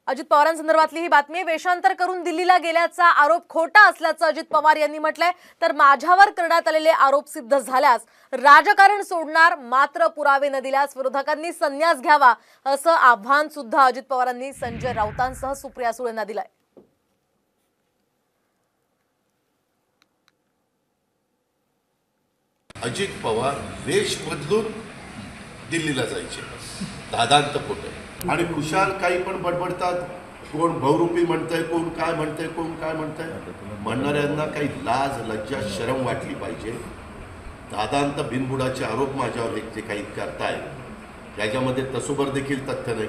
अजित पवारांसंदर्भातली ही बातमी वेषांतर करून दिल्लीला गेल्याचा आरोप खोटा असल्याचं अजित पवार यांनी म्हटलंय। तर माझ्यावर करण्यात आलेले आरोप सिद्ध झाल्यास राजकारण सोडणार, मात्र पुरावे न दिल्यास विरोधकांनी संन्यास घ्यावा असं आव्हान सुद्धा अजित पवारांनी संजय राऊतांसह सुप्रिया सुळे यांना दिलंय। अजित पवार वेश बदलून दिल्लीला जायचे, दादांत खोटे आणि खुशाल काही पण बडबडतात। कोण बहुरूपी म्हणतंय, कोण काय म्हणतंय, कोण काय म्हणतंय। म्हणणाऱ्यांना काही लाज लज्जा शरम वाटली पाहिजे। दादांत बिनबुडाचे आरोप माझ्यावर जे काही करताय याच्यामध्ये तसोबर देखील तथ्य नाही।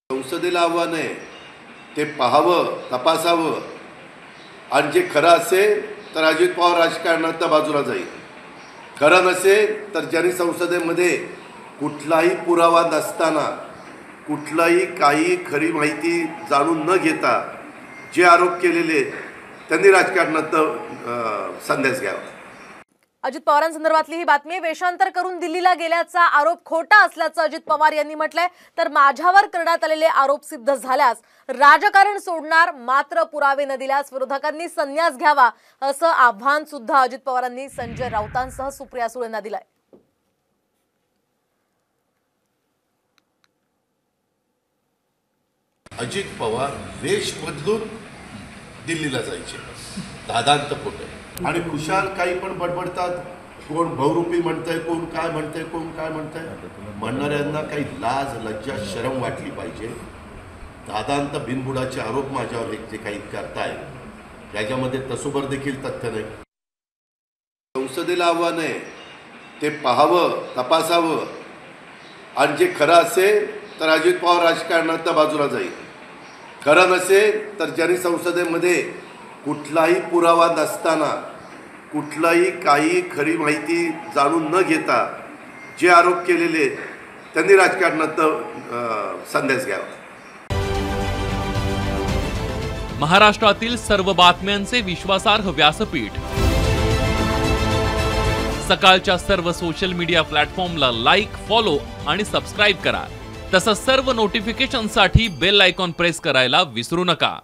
संसदेला आव्हान आहे, ते पाहावं, तपासावं आणि जे खरं असेल तर अजित पवार राजकारणात बाजूला जाईल, खरं नसेल तर ज्यांनी संसदेमध्ये कुठलाही पुरावा नसताना, कुठलाही काही खरी माहिती जाणून न घेता जे आरोप केलेले त्यांनी राजकारणात संन्यास घ्यावा। अजित पवारांसंदर्भातली ही बातमी वेषांतर करून दिल्लीला गेल्याचा आरोप खोटा असल्याचं अजित पवार यांनी म्हटलंय। तर माझ्यावर करण्यात आलेले आरोप सिद्ध झाल्यास राजकारण सोडणार, मात्र पुरावे न दिल्यास विरोधकांनी संन्यास घ्यावा असं आव्हान सुद्धा अजित पवारांनी संजय राऊतांसह सुप्रिया सुळे यांना दिलंय। अजित पवार वेश बदलून दिल्लीला जायचे, दादांत खोटे आणि खुशाल काही पण बडबडतात। कोण बहुरूपी म्हणतंय, कोण काय म्हणतंय, कोण काय म्हणतंय। म्हणणाऱ्यांना काही लाज लज्जा शरम वाटली पाहिजे। दादांत बिनबुडाचे आरोप माझ्यावर जे काही करताय याच्यामध्ये तसोबर देखील तथ्य नाही। संसदेला आव्हान आहे, ते पाहावं, तपासावं आणि जे खरं असेल तर अजित पवार राजकारणात बाजूला जाईल, खरं नसेल तर ज्यांनी संसदेमध्ये कुठलाही पुरावा नसताना, कुठलाही काही खरी माहिती जाणून न घेता जे आरोप केलेले त्यांनी राजकारणात संन्यास घ्यावा। महाराष्ट्रातील सर्व बातम्यांचे विश्वासार्ह व्यासपीठ, सकाळच्या सर्व सोशल मीडिया प्लॅटफॉर्मला लाईक, फॉलो आणि सबस्क्राईब करा। तसंच सर्व नोटिफिकेशनसाठी बेल आयकॉन प्रेस करायला विसरू नका।